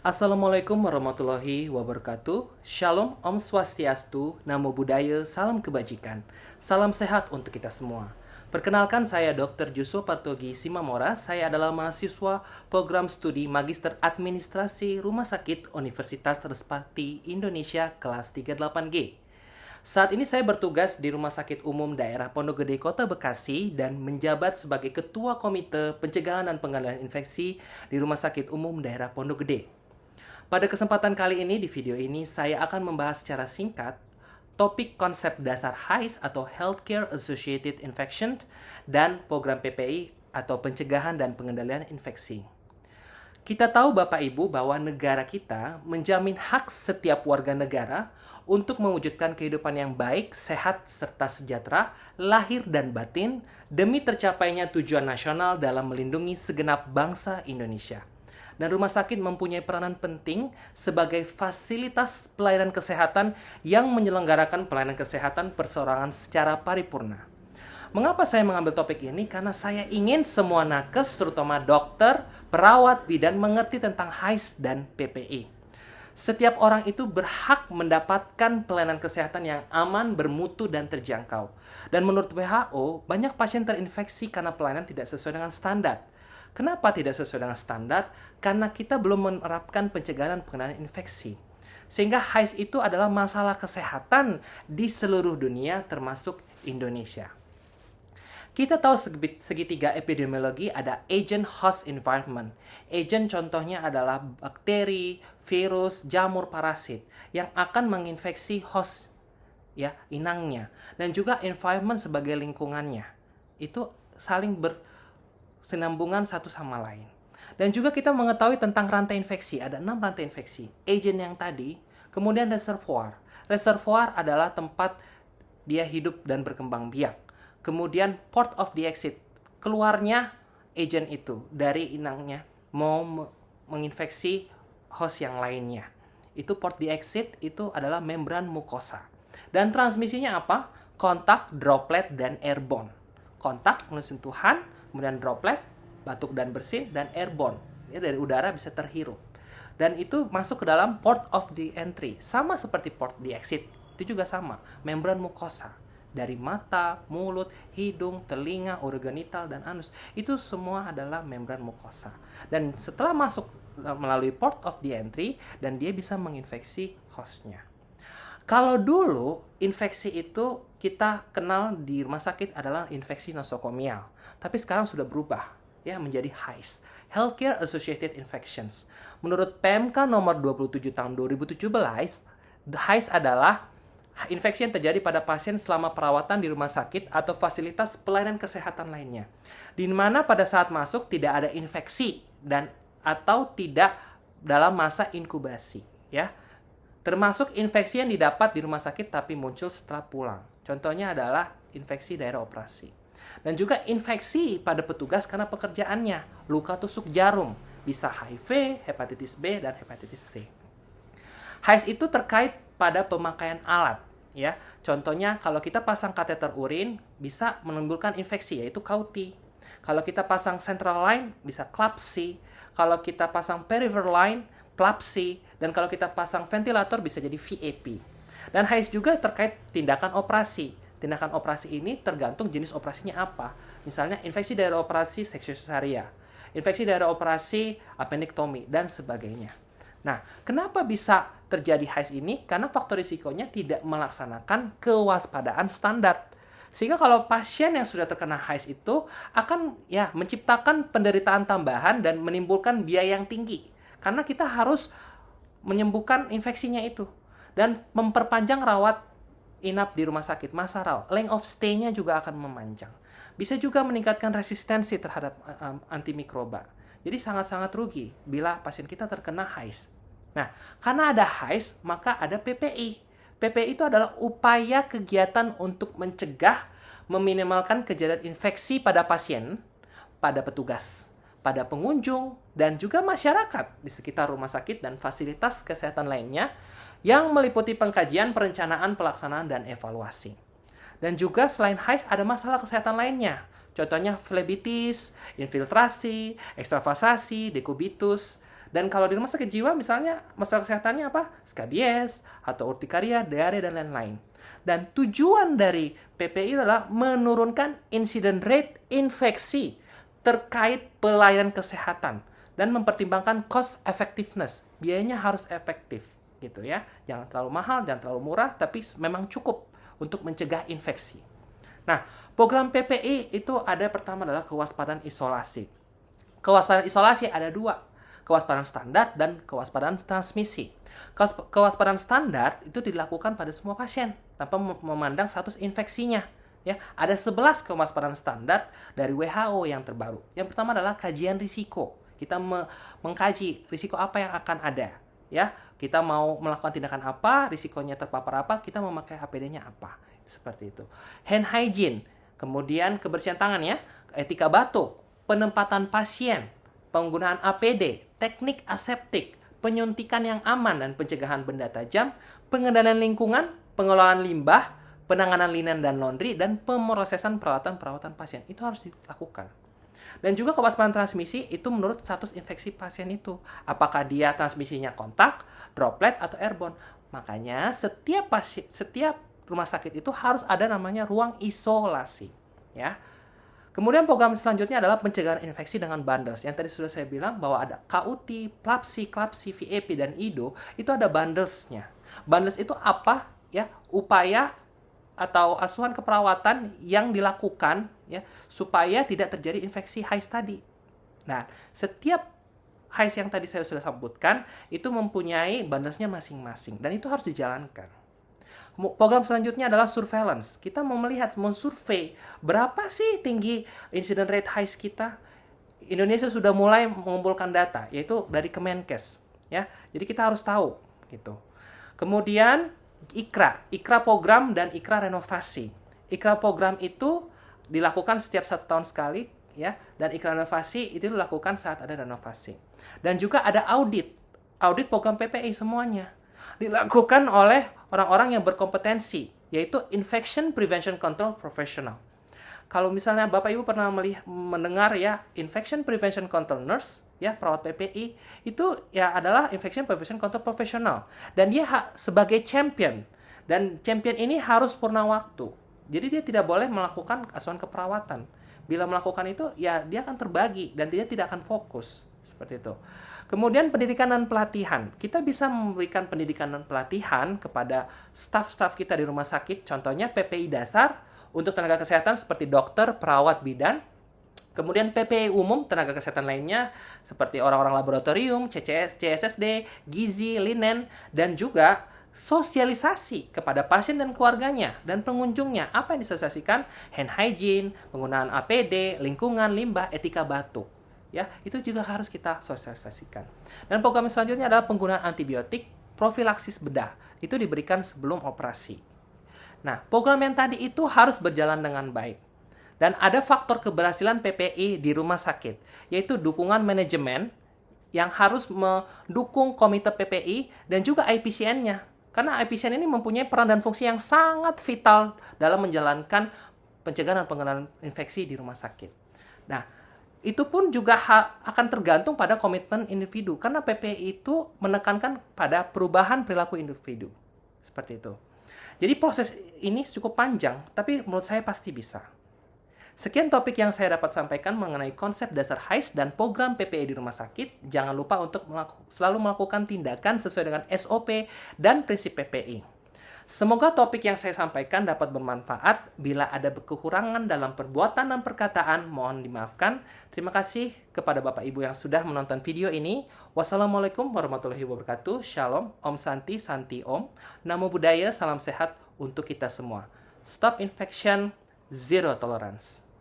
Assalamualaikum warahmatullahi wabarakatuh. Shalom, Om Swastiastu, Namo Buddhaya, salam kebajikan. Salam sehat untuk kita semua. Perkenalkan saya Dr. Juswo Partogi Simamora. Saya adalah mahasiswa program studi Magister Administrasi Rumah Sakit Universitas Trisakti Indonesia kelas 38G. Saat ini saya bertugas di Rumah Sakit Umum Daerah Pondok Gede, Kota Bekasi dan menjabat sebagai Ketua Komite Pencegahan dan Pengendalian Infeksi di Rumah Sakit Umum Daerah Pondok Gede. Pada kesempatan kali ini, di video ini, saya akan membahas secara singkat topik konsep dasar HAIS atau Healthcare Associated Infection dan program PPI atau Pencegahan dan Pengendalian Infeksi. Kita tahu Bapak Ibu bahwa negara kita menjamin hak setiap warga negara untuk mewujudkan kehidupan yang baik, sehat, serta sejahtera, lahir dan batin demi tercapainya tujuan nasional dalam melindungi segenap bangsa Indonesia. Dan rumah sakit mempunyai peranan penting sebagai fasilitas pelayanan kesehatan yang menyelenggarakan pelayanan kesehatan perseorangan secara paripurna. Mengapa saya mengambil topik ini? Karena saya ingin semua nakes, terutama dokter, perawat, bidan, mengerti tentang HAIS dan PPI. Setiap orang itu berhak mendapatkan pelayanan kesehatan yang aman, bermutu, dan terjangkau. Dan menurut WHO, banyak pasien terinfeksi karena pelayanan tidak sesuai dengan standar. Kenapa tidak sesuai dengan standar? Karena kita belum menerapkan pencegahan dan pengendalian infeksi. Sehingga HAIS itu adalah masalah kesehatan di seluruh dunia termasuk Indonesia. Kita tahu segitiga epidemiologi ada agent host environment. Agent contohnya adalah bakteri, virus, jamur, parasit yang akan menginfeksi host ya, inangnya, dan juga environment sebagai lingkungannya. Itu saling bersinambungan satu sama lain. Dan juga kita mengetahui tentang rantai infeksi. Ada 6 rantai infeksi. Agent yang tadi, kemudian reservoir. Reservoir adalah tempat dia hidup dan berkembang biak. Kemudian port of the exit. Keluarnya agent itu dari inangnya mau menginfeksi host yang lainnya. Itu port the exit itu adalah membran mukosa. Dan transmisinya apa? Kontak, droplet, dan airborne. Kontak melalui sentuhan, kemudian droplet, batuk dan bersin, dan airborne. Ya, dari udara bisa terhirup. Dan itu masuk ke dalam port of the entry. Sama seperti port the exit. Itu juga sama. Membran mukosa. Dari mata, mulut, hidung, telinga, organ genital, dan anus. Itu semua adalah membran mukosa. Dan setelah masuk melalui port of the entry, dan dia bisa menginfeksi hostnya. Kalau dulu, infeksi itu kita kenal di rumah sakit adalah infeksi nosokomial. Tapi sekarang sudah berubah ya menjadi HAIS, Healthcare Associated Infections. Menurut PMK nomor 27 tahun 2017, HAIS adalah infeksi yang terjadi pada pasien selama perawatan di rumah sakit atau fasilitas pelayanan kesehatan lainnya. Di mana pada saat masuk tidak ada infeksi dan atau tidak dalam masa inkubasi, ya. Termasuk infeksi yang didapat di rumah sakit tapi muncul setelah pulang. Contohnya adalah infeksi daerah operasi. Dan juga infeksi pada petugas karena pekerjaannya, luka tusuk jarum, bisa HIV, hepatitis B, dan hepatitis C. HAIS itu terkait pada pemakaian alat, ya. Contohnya kalau kita pasang kateter urin bisa menimbulkan infeksi yaitu CAUTI. Kalau kita pasang central line bisa CLABSI. Kalau kita pasang peripheral line PLABSI, dan kalau kita pasang ventilator bisa jadi VAP. Dan HAIS juga terkait tindakan operasi. Tindakan operasi ini tergantung jenis operasinya apa. Misalnya infeksi daerah operasi seksi cesaria, infeksi daerah operasi appendektomi, dan sebagainya. Nah, kenapa bisa terjadi HAIS ini? Karena faktor risikonya tidak melaksanakan kewaspadaan standar. Sehingga kalau pasien yang sudah terkena HAIS itu akan ya menciptakan penderitaan tambahan dan menimbulkan biaya yang tinggi. Karena kita harus menyembuhkan infeksinya itu dan memperpanjang rawat inap di rumah sakit, masa rawat. Length of stay-nya juga akan memanjang. Bisa juga meningkatkan resistensi terhadap antimikroba. Jadi sangat-sangat rugi bila pasien kita terkena HAIS. Nah, karena ada HAIS, maka ada PPI. PPI itu adalah upaya kegiatan untuk mencegah, meminimalkan kejadian infeksi pada pasien, pada petugas, pada pengunjung, dan juga masyarakat di sekitar rumah sakit dan fasilitas kesehatan lainnya yang meliputi pengkajian, perencanaan, pelaksanaan, dan evaluasi. Dan juga selain HAIS ada masalah kesehatan lainnya. Contohnya flebitis, infiltrasi, ekstravasasi, dekubitus, Dan kalau di rumah sakit jiwa misalnya masalah kesehatannya apa? Skabies, atau urtikaria, diare, dan lain-lain. Dan tujuan dari PPI adalah menurunkan incident rate infeksi terkait pelayanan kesehatan dan mempertimbangkan cost effectiveness. Biayanya harus efektif gitu ya. Jangan terlalu mahal, jangan terlalu murah, tapi memang cukup untuk mencegah infeksi. Nah, program PPI itu ada pertama adalah kewaspadaan isolasi. Kewaspadaan isolasi ada dua, kewaspadaan standar dan kewaspadaan transmisi. Kewaspadaan standar itu dilakukan pada semua pasien tanpa memandang status infeksinya. Ya, ada 11 kewaspadaan standar dari WHO yang terbaru. Yang pertama adalah kajian risiko. Kita mengkaji risiko apa yang akan ada. Ya, kita mau melakukan tindakan apa, risikonya terpapar apa, kita memakai APD-nya apa. Seperti itu. Hand hygiene, kemudian kebersihan tangan ya, etika batuk, penempatan pasien, penggunaan APD, teknik aseptik, penyuntikan yang aman dan pencegahan benda tajam, pengendalian lingkungan, pengelolaan limbah, penanganan linen dan laundry, dan pemrosesan perawatan pasien. Itu harus dilakukan. Dan juga kewaspadaan transmisi itu menurut status infeksi pasien itu. Apakah dia transmisinya kontak, droplet, atau airborne. Makanya setiap rumah sakit itu harus ada namanya ruang isolasi. Ya. Kemudian program selanjutnya adalah pencegahan infeksi dengan bundles. Yang tadi sudah saya bilang bahwa ada KUT, PLAPSI, KLAPSI, VAP, dan IDO. Itu ada bundles-nya. Bundles itu apa? Ya, upaya atau asuhan keperawatan yang dilakukan ya supaya tidak terjadi infeksi HAIS tadi. Nah, setiap HAIS yang tadi saya sudah sebutkan itu mempunyai bundles-nya masing-masing dan itu harus dijalankan. Program selanjutnya adalah surveillance. Kita mau melihat, mensurvei berapa sih tinggi incident rate HAIS kita. Indonesia sudah mulai mengumpulkan data, yaitu dari Kemenkes. Ya, jadi kita harus tahu gitu. Kemudian IKRA program dan IKRA renovasi. IKRA program itu dilakukan setiap 1 tahun sekali, ya, dan IKRA renovasi itu dilakukan saat ada renovasi. Dan juga ada audit program PPI semuanya dilakukan oleh orang-orang yang berkompetensi, yaitu Infection Prevention Control Professional. Kalau misalnya Bapak Ibu pernah mendengar ya Infection Prevention Control Nurse, ya perawat PPI, itu ya adalah Infection Prevention Control Professional. Dan dia sebagai champion. Dan champion ini harus purna waktu. Jadi dia tidak boleh melakukan asuhan keperawatan. Bila melakukan itu, ya dia akan terbagi dan dia tidak akan fokus. Seperti itu. Kemudian pendidikan dan pelatihan. Kita bisa memberikan pendidikan dan pelatihan kepada staf-staf kita di rumah sakit. Contohnya PPI dasar untuk tenaga kesehatan seperti dokter, perawat, bidan. Kemudian PPI umum, tenaga kesehatan lainnya seperti orang-orang laboratorium, CSSD, gizi, linen, dan juga sosialisasi kepada pasien dan keluarganya dan pengunjungnya. Apa yang disosialisasikan? Hand hygiene, penggunaan APD, lingkungan, limbah, etika batuk. Ya, itu juga harus kita sosialisasikan. Dan program selanjutnya adalah penggunaan antibiotik, profilaksis bedah. Itu diberikan sebelum operasi. Nah, program yang tadi itu harus berjalan dengan baik. Dan ada faktor keberhasilan PPI di rumah sakit, yaitu dukungan manajemen yang harus mendukung komite PPI dan juga IPCN-nya. Karena IPCN ini mempunyai peran dan fungsi yang sangat vital dalam menjalankan pencegahan dan pengendalian infeksi di rumah sakit. Nah, itu pun juga akan tergantung pada komitmen individu. Karena PPI itu menekankan pada perubahan perilaku individu. Seperti itu. Jadi proses ini cukup panjang, tapi menurut saya pasti bisa. Sekian topik yang saya dapat sampaikan mengenai konsep dasar HAIS dan program PPI di rumah sakit. Jangan lupa untuk selalu melakukan tindakan sesuai dengan SOP dan prinsip PPI. Semoga topik yang saya sampaikan dapat bermanfaat. Bila ada kekurangan dalam perbuatan dan perkataan, mohon dimaafkan. Terima kasih kepada Bapak Ibu yang sudah menonton video ini. Wassalamualaikum warahmatullahi wabarakatuh. Shalom, Om Santi, Santi Om. Namo Buddhaya, salam sehat untuk kita semua. Stop infection, zero tolerance.